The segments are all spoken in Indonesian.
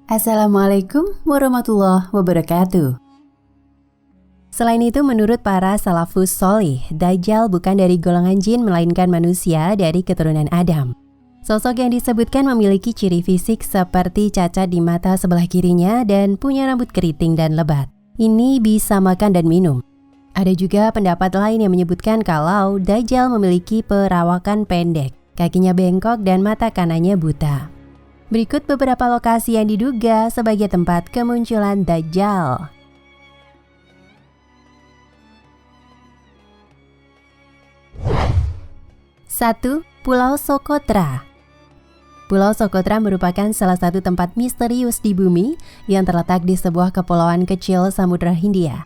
Assalamualaikum warahmatullahi wabarakatuh. Selain itu, menurut para salafus sholih, Dajjal bukan dari golongan jin melainkan manusia dari keturunan Adam. Sosok yang disebutkan memiliki ciri fisik seperti cacat di mata sebelah kirinya dan punya rambut keriting dan lebat. Ini bisa makan dan minum. Ada juga pendapat lain yang menyebutkan kalau Dajjal memiliki perawakan pendek, kakinya bengkok dan mata kanannya buta. Berikut beberapa lokasi yang diduga sebagai tempat kemunculan Dajjal. 1. Pulau Socotra. Pulau Socotra merupakan salah satu tempat misterius di bumi yang terletak di sebuah kepulauan kecil Samudra Hindia.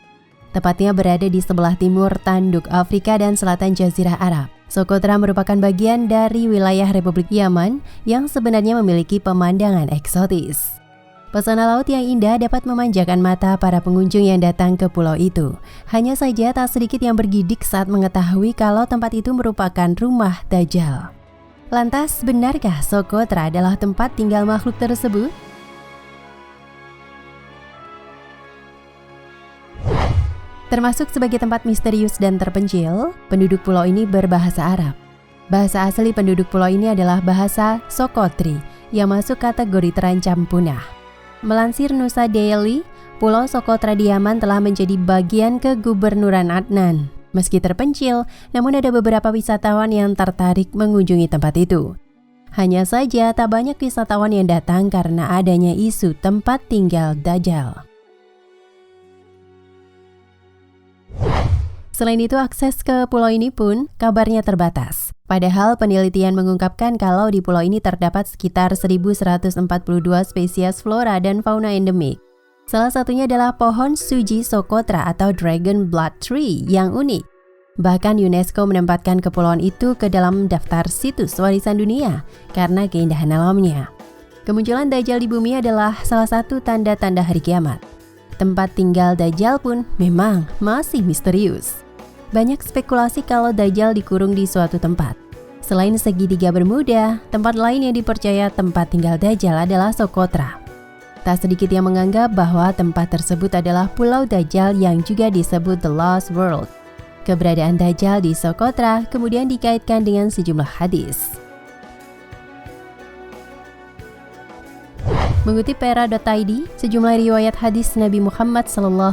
Tepatnya berada di sebelah timur tanduk Afrika dan selatan Jazirah Arab. Socotra merupakan bagian dari wilayah Republik Yaman yang sebenarnya memiliki pemandangan eksotis. Pesona laut yang indah dapat memanjakan mata para pengunjung yang datang ke pulau itu. Hanya saja tak sedikit yang bergidik saat mengetahui kalau tempat itu merupakan rumah Dajjal. Lantas, benarkah Socotra adalah tempat tinggal makhluk tersebut? Termasuk sebagai tempat misterius dan terpencil, penduduk pulau ini berbahasa Arab. Bahasa asli penduduk pulau ini adalah bahasa Socotri yang masuk kategori terancam punah. Melansir Nusa Daily, Pulau Socotra di Yaman telah menjadi bagian kegubernuran Adnan. Meski terpencil, namun ada beberapa wisatawan yang tertarik mengunjungi tempat itu. Hanya saja tak banyak wisatawan yang datang karena adanya isu tempat tinggal Dajjal. Selain itu, akses ke pulau ini pun kabarnya terbatas. Padahal penelitian mengungkapkan kalau di pulau ini terdapat sekitar 1.142 spesies flora dan fauna endemik. Salah satunya adalah pohon Suji Socotra atau Dragon Blood Tree yang unik. Bahkan UNESCO menempatkan kepulauan itu ke dalam daftar situs warisan dunia karena keindahan alamnya. Kemunculan Dajjal di bumi adalah salah satu tanda-tanda hari kiamat. Tempat tinggal Dajjal pun memang masih misterius. Banyak spekulasi kalau Dajjal dikurung di suatu tempat. Selain segitiga Bermuda, tempat lain yang dipercaya tempat tinggal Dajjal adalah Socotra. Tak sedikit yang menganggap bahwa tempat tersebut adalah Pulau Dajjal yang juga disebut The Lost World. Keberadaan Dajjal di Socotra kemudian dikaitkan dengan sejumlah hadis. Mengutip Pera.id, sejumlah riwayat hadis Nabi Muhammad SAW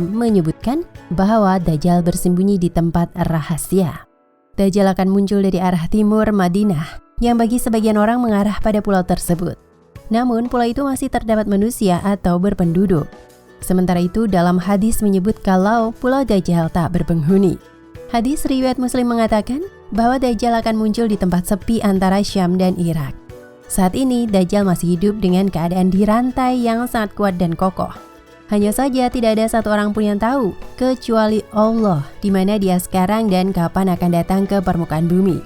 menyebutkan bahwa Dajjal bersembunyi di tempat rahasia. Dajjal akan muncul dari arah timur Madinah, yang bagi sebagian orang mengarah pada pulau tersebut. Namun, pulau itu masih terdapat manusia atau berpenduduk. Sementara itu, dalam hadis menyebut kalau Pulau Dajjal tak berpenghuni. Hadis riwayat Muslim mengatakan bahwa Dajjal akan muncul di tempat sepi antara Syam dan Irak. Saat ini, Dajjal masih hidup dengan keadaan dirantai yang sangat kuat dan kokoh. Hanya saja tidak ada satu orang pun yang tahu, kecuali Allah, di mana dia sekarang dan kapan akan datang ke permukaan bumi.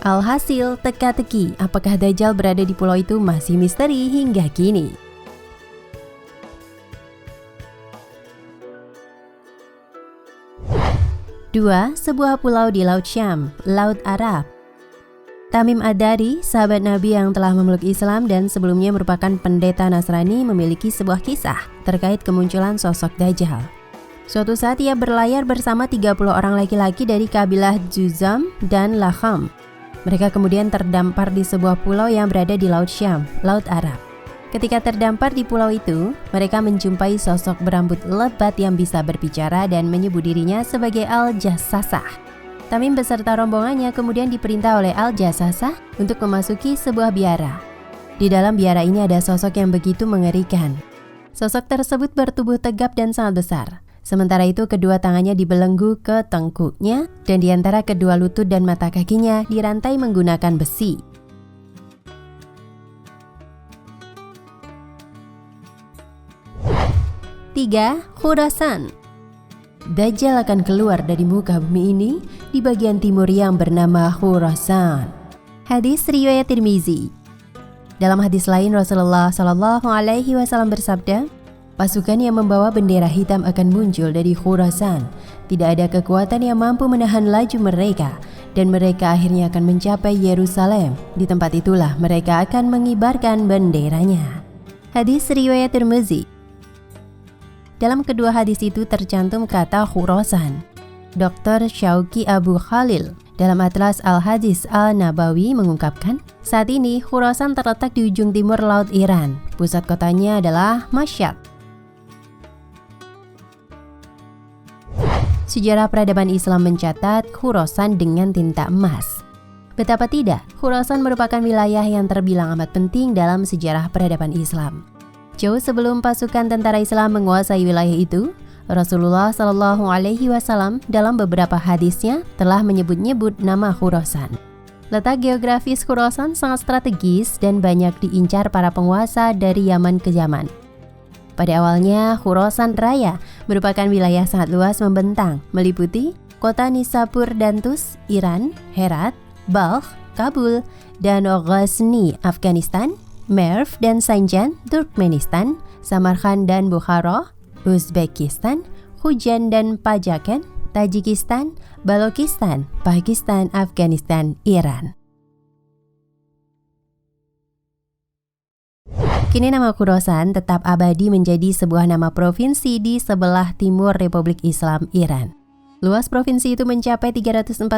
Alhasil, teka-teki apakah Dajjal berada di pulau itu masih misteri hingga kini. Dua, sebuah pulau di Laut Syam, Laut Arab. Tamim Ad-Dari, sahabat Nabi yang telah memeluk Islam dan sebelumnya merupakan pendeta Nasrani, memiliki sebuah kisah terkait kemunculan sosok Dajjal. Suatu saat ia berlayar bersama 30 orang laki-laki dari kabilah Juzam dan Laham. Mereka kemudian terdampar di sebuah pulau yang berada di Laut Syam, Laut Arab. Ketika terdampar di pulau itu, mereka menjumpai sosok berambut lebat yang bisa berbicara dan menyebut dirinya sebagai Al-Jassasah. Tamim beserta rombongannya kemudian diperintah oleh Al-Jassasah untuk memasuki sebuah biara. Di dalam biara ini ada sosok yang begitu mengerikan. Sosok tersebut bertubuh tegap dan sangat besar. Sementara itu kedua tangannya dibelenggu ke tengkuknya dan di antara kedua lutut dan mata kakinya dirantai menggunakan besi. Tiga, Khurasan. Dajjal akan keluar dari muka bumi ini di bagian timur yang bernama Khurasan. Hadis riwayat Tirmizi. Dalam hadis lain Rasulullah SAW bersabda, pasukan yang membawa bendera hitam akan muncul dari Khurasan. Tidak ada kekuatan yang mampu menahan laju mereka dan mereka akhirnya akan mencapai Yerusalem. Di tempat itulah mereka akan mengibarkan benderanya. Hadis riwayat Tirmizi. Dalam kedua hadis itu tercantum kata Khurasan. Dr. Syauqi Abu Khalil dalam Atlas Al-Hadis Al-Nabawi mengungkapkan, saat ini Khurasan terletak di ujung timur Laut Iran. Pusat kotanya adalah Mashhad. Sejarah peradaban Islam mencatat Khurasan dengan tinta emas. Betapa tidak, Khurasan merupakan wilayah yang terbilang amat penting dalam sejarah peradaban Islam. Jauh sebelum pasukan tentara Islam menguasai wilayah itu, Rasulullah Shallallahu Alaihi Wasallam dalam beberapa hadisnya telah menyebut-nyebut nama Khurasan. Letak geografis Khurasan sangat strategis dan banyak diincar para penguasa dari Yaman ke Yaman. Pada awalnya, Khurasan Raya merupakan wilayah sangat luas membentang, meliputi kota Nishapur dan Tus, Iran, Herat, Balkh, Kabul, dan Ghazni, Afghanistan, Merv dan Zanjan, Turkmenistan, Samarkand dan Bukhara, Uzbekistan, Khujan dan Pajaken, Tajikistan, Balochistan, Pakistan, Afghanistan, Iran. Kini nama Khurasan tetap abadi menjadi sebuah nama provinsi di sebelah timur Republik Islam Iran. Luas provinsi itu mencapai 314.000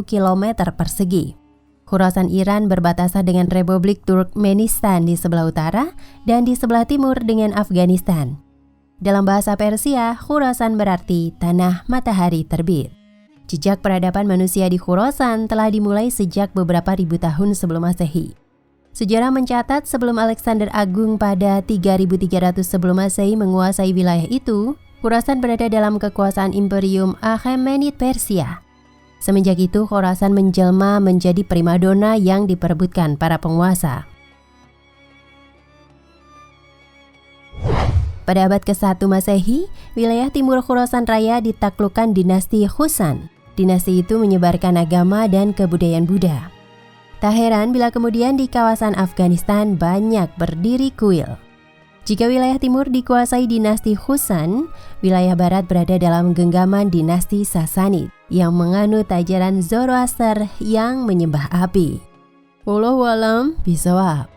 km persegi. Khurasan Iran berbatasan dengan Republik Turkmenistan di sebelah utara dan di sebelah timur dengan Afghanistan. Dalam bahasa Persia, Khurasan berarti tanah matahari terbit. Jejak peradaban manusia di Khurasan telah dimulai sejak beberapa ribu tahun sebelum Masehi. Sejarah mencatat sebelum Alexander Agung pada 3300 sebelum Masehi menguasai wilayah itu, Khurasan berada dalam kekuasaan Imperium Achaemenid Persia. Semenjak itu, Khurasan menjelma menjadi primadona yang diperebutkan para penguasa. Pada abad ke-1 Masehi, wilayah timur Khurasan Raya ditaklukkan dinasti Khusan. Dinasti itu menyebarkan agama dan kebudayaan Buddha. Tak heran bila kemudian di kawasan Afghanistan banyak berdiri kuil. Jika wilayah timur dikuasai dinasti Khusan, wilayah barat berada dalam genggaman dinasti Sasanid yang menganut ajaran Zoroaster yang menyembah api. Wallahu a'lam bishawab.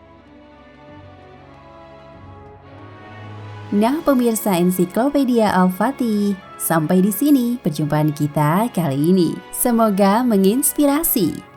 Nah pemirsa Ensiklopedia Al-Fatih, sampai di sini perjumpaan kita kali ini. Semoga menginspirasi.